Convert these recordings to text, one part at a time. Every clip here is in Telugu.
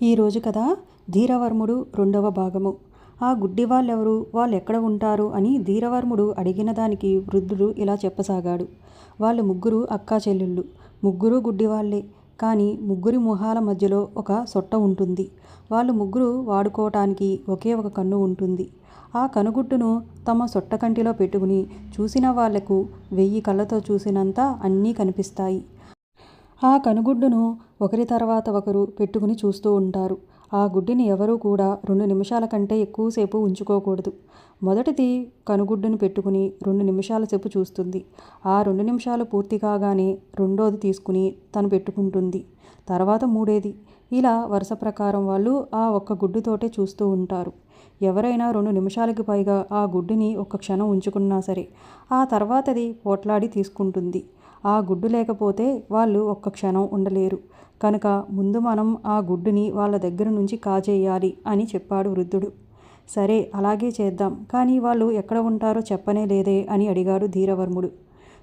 ఈరోజు కథ ధీరవర్ముడు రెండవ భాగము. ఆ గుడ్డి వాళ్ళెవరు, వాళ్ళెక్కడ ఉంటారు అని ధీరవర్ముడు అడిగిన దానికి వృద్ధుడు ఇలా చెప్పసాగాడు. వాళ్ళు ముగ్గురు అక్కా చెల్లెళ్ళు. ముగ్గురు గుడ్డివాళ్లే. కానీ ముగ్గురి మొహాల మధ్యలో ఒక సొట్ట ఉంటుంది. వాళ్ళు ముగ్గురు వాడుకోవటానికి ఒకే ఒక కన్ను ఉంటుంది. ఆ కనుగుడ్డును తమ సొట్ట కంటిలో పెట్టుకుని చూసిన వాళ్లకు 1000 కళ్ళతో చూసినంత అన్నీ కనిపిస్తాయి. ఆ కనుగుడ్డును ఒకరి తర్వాత ఒకరు పెట్టుకుని చూస్తూ ఉంటారు. ఆ గుడ్డిని ఎవరూ కూడా 2 నిమిషాల కంటే ఎక్కువసేపు ఉంచుకోకూడదు. మొదటిది కనుగుడ్డును పెట్టుకుని 2 నిమిషాల సేపు చూస్తుంది. ఆ 2 నిమిషాలు పూర్తి కాగానే రెండోది తీసుకుని తను పెట్టుకుంటుంది. తర్వాత మూడేది. ఇలా వరుస ప్రకారం వాళ్ళు ఆ ఒక్క గుడ్డుతోటే చూస్తూ ఉంటారు. ఎవరైనా 2 నిమిషాలకి పైగా ఆ గుడ్డుని ఒక్క క్షణం ఉంచుకున్నా సరే ఆ తర్వాతది పోట్లాడి తీసుకుంటుంది. ఆ గుడ్డు లేకపోతే వాళ్ళు ఒక్క క్షణం ఉండలేరు. కనుక ముందు మనం ఆ గుడ్డుని వాళ్ళ దగ్గర నుంచి కాజేయాలి అని చెప్పాడు వృద్ధుడు. సరే, అలాగే చేద్దాం. కానీ వాళ్ళు ఎక్కడ ఉంటారో చెప్పనే లేదే అని అడిగాడు ధీరవర్ముడు.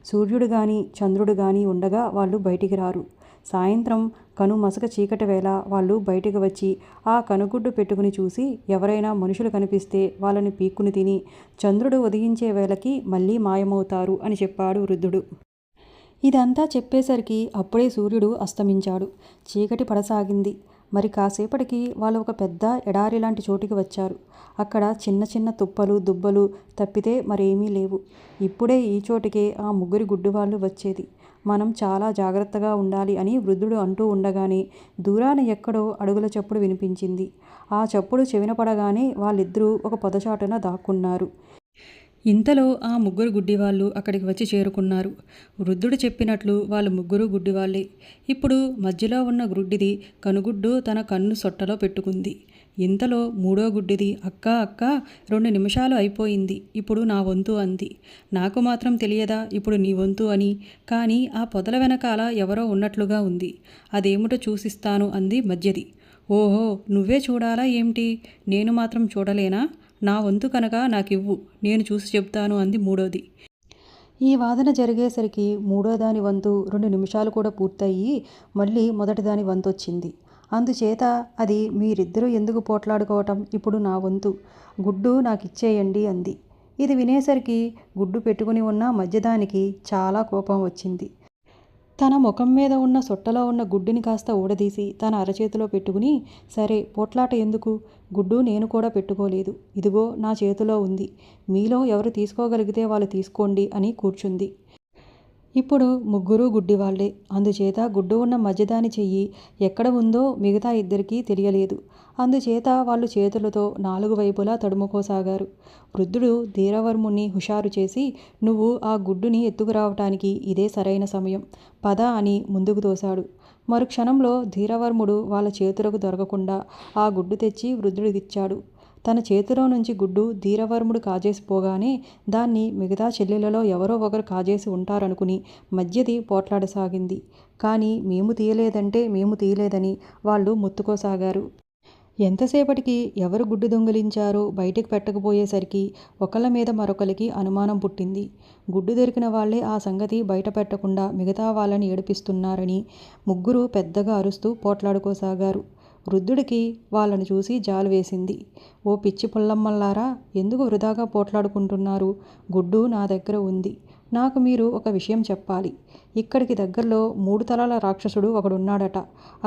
సూర్యుడు గాని చంద్రుడు గాని ఉండగా వాళ్ళు బయటికి రారు. సాయంత్రం కనుమసక చీకటి వేళ వాళ్ళు బయటికి వచ్చి ఆ కనుగుడ్డు పెట్టుకుని చూసి ఎవరైనా మనుషులు కనిపిస్తే వాళ్ళని పీక్కుని తిని చంద్రుడు ఉదయించే వేళకి మళ్ళీ మాయమవుతారు అని చెప్పాడు వృద్ధుడు. ఇదంతా చెప్పేసరికి అప్పుడే సూర్యుడు అస్తమించాడు. చీకటి పడసాగింది. మరి కాసేపటికి వాళ్ళు ఒక పెద్ద ఎడారి లాంటి చోటికి వచ్చారు. అక్కడ చిన్న చిన్న తుప్పలు దుబ్బలు తప్పితే మరేమీ లేవు. ఇప్పుడే ఈ చోటికే ఆ ముగ్గురి గుడ్డివాళ్ళు వచ్చేది. మనం చాలా జాగ్రత్తగా ఉండాలి అని వృద్ధుడు అంటూ ఉండగానే దూరాన ఎక్కడో అడుగుల చప్పుడు వినిపించింది. ఆ చప్పుడు చెవిన పడగానే వాళ్ళిద్దరూ ఒక పొదచాటున దాక్కున్నారు. ఇంతలో ఆ ముగ్గురు గుడ్డివాళ్ళు అక్కడికి వచ్చి చేరుకున్నారు. వృద్ధుడు చెప్పినట్లు వాళ్ళు ముగ్గురు గుడ్డివాళ్లే. ఇప్పుడు మధ్యలో ఉన్న గుడ్డిది కనుగుడ్డు తన కన్ను సొట్టలో పెట్టుకుంది. ఇంతలో మూడో గుడ్డిది అక్కా అక్కా 2 నిమిషాలు అయిపోయింది, ఇప్పుడు నా వంతు అంది. నాకు మాత్రం తెలియదా ఇప్పుడు నీ వంతు అని? కానీ ఆ పొదల వెనకాల ఎవరో ఉన్నట్లుగా ఉంది. అదేమిటో చూసిస్తాను అంది మధ్యది. ఓహో, నువ్వే చూడాలా ఏమిటి? నేను మాత్రం చూడలేనా? నా వంతు కనుక నాకివ్వు, నేను చూసి చెప్తాను అంది మూడోది. ఈ వాదన జరిగేసరికి మూడోదాని వంతు 2 నిమిషాలు కూడా పూర్తయి మళ్ళీ మొదటిదాని వంతొచ్చింది. అందుచేత అది మీరిద్దరూ ఎందుకు పోట్లాడుకోవటం, ఇప్పుడు నా వంతు, గుడ్డు నాకిచ్చేయండి అంది. ఇది వినేసరికి గుడ్డు పెట్టుకుని ఉన్న మధ్యదానికి చాలా కోపం వచ్చింది. తన ముఖం మీద ఉన్న సొట్టలో ఉన్న గుడ్డుని కాస్త ఊడదీసి తన అరచేతిలో పెట్టుకుని, సరే పోట్లాట ఎందుకు, గుడ్డు నేను కూడా పెట్టుకోలేదు, ఇదిగో నా చేతిలో ఉంది, మీలో ఎవరు తీసుకోగలిగితే వాళ్ళు తీసుకోండి అని కూర్చుంది. ఇప్పుడు ముగ్గురు గుడ్డివాళ్లే. అందుచేత గుడ్డు ఉన్న మధ్యదాని చెయ్యి ఎక్కడ ఉందో మిగతా ఇద్దరికీ తెలియలేదు. అందుచేత వాళ్ళు చేతులతో 4 వైపులా తడుముకోసాగారు. వృద్ధుడు ధీరవర్ముణ్ణి హుషారు చేసి, నువ్వు ఆ గుడ్డుని ఎత్తుకురావటానికి ఇదే సరైన సమయం, పద అని ముందుకు తోశాడు. మరుక్షణంలో ధీరవర్ముడు వాళ్ళ చేతులకు దొరకకుండా ఆ గుడ్డు తెచ్చి వృద్ధుడికిచ్చాడు. తన చేతిలో నుంచి గుడ్డు ధీరవర్ముడు కాజేసిపోగానే దాన్ని మిగతా చెల్లెలలో ఎవరో ఒకరు కాజేసి ఉంటారనుకుని మధ్యది పోట్లాడసాగింది. కానీ మేము తీయలేదంటే మేము తీయలేదని వాళ్ళు మొత్తుకోసాగారు. ఎంతసేపటికి ఎవరు గుడ్డు దొంగిలించారో బయటికి పెట్టకపోయేసరికి ఒకళ్ళ మీద మరొకరికి అనుమానం పుట్టింది. గుడ్డు దొరికిన వాళ్లే ఆ సంగతి బయట పెట్టకుండా మిగతా వాళ్ళని ఏడిపిస్తున్నారని ముగ్గురు పెద్దగా అరుస్తూ పోట్లాడుకోసాగారు. వృద్ధుడికి వాళ్ళను చూసి జాలి వేసింది. ఓ పిచ్చి పుల్లమ్మల్లారా, ఎందుకు వృధాగా పోట్లాడుకుంటున్నారు? గుడ్డు నా దగ్గర ఉంది. నాకు మీరు ఒక విషయం చెప్పాలి. ఇక్కడికి దగ్గరలో 3 తలల రాక్షసుడు ఒకడున్నాడట.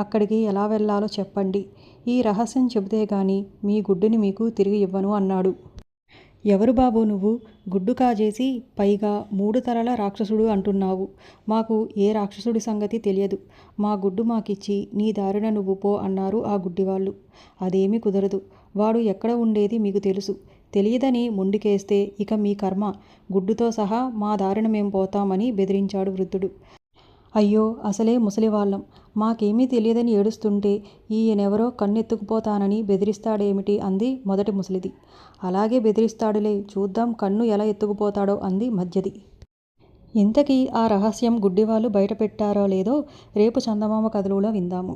అక్కడికి ఎలా వెళ్ళాలో చెప్పండి. ఈ రహస్యం చెబితే గాని మీ గుడ్డుని మీకు తిరిగి ఇవ్వను అన్నాడు. ఎవరు బాబు నువ్వు? గుడ్డు కాజేసి పైగా 3 తలల రాక్షసుడు అంటున్నావు. మాకు ఏ రాక్షసుడి సంగతి తెలియదు. మా గుడ్డు మాకిచ్చి నీ దారిన నువ్వు పో అన్నారు ఆ గుడ్డివాళ్ళు. అదేమీ కుదరదు. వాడు ఎక్కడ ఉండేది మీకు తెలుసు. తెలియదని మొండికేస్తే ఇక మీ కర్మ, గుడ్డుతో సహా మా దారిన మేం పోతామని బెదిరించాడు వృద్ధుడు. అయ్యో, అసలే ముసలివాళ్ళం, మాకేమీ తెలియదని ఏడుస్తుంటే ఈయనెవరో కన్నెత్తుకుపోతానని బెదిరిస్తాడేమిటి అంది మొదటి ముసలిది. అలాగే బెదిరిస్తాడులే, చూద్దాం కన్ను ఎలా ఎత్తుకుపోతాడో అంది మధ్యది. ఇంతకీ ఆ రహస్యం గుడ్డివాళ్ళు బయట పెట్టారో లేదో రేపు చందమామ కథలులో విందాము.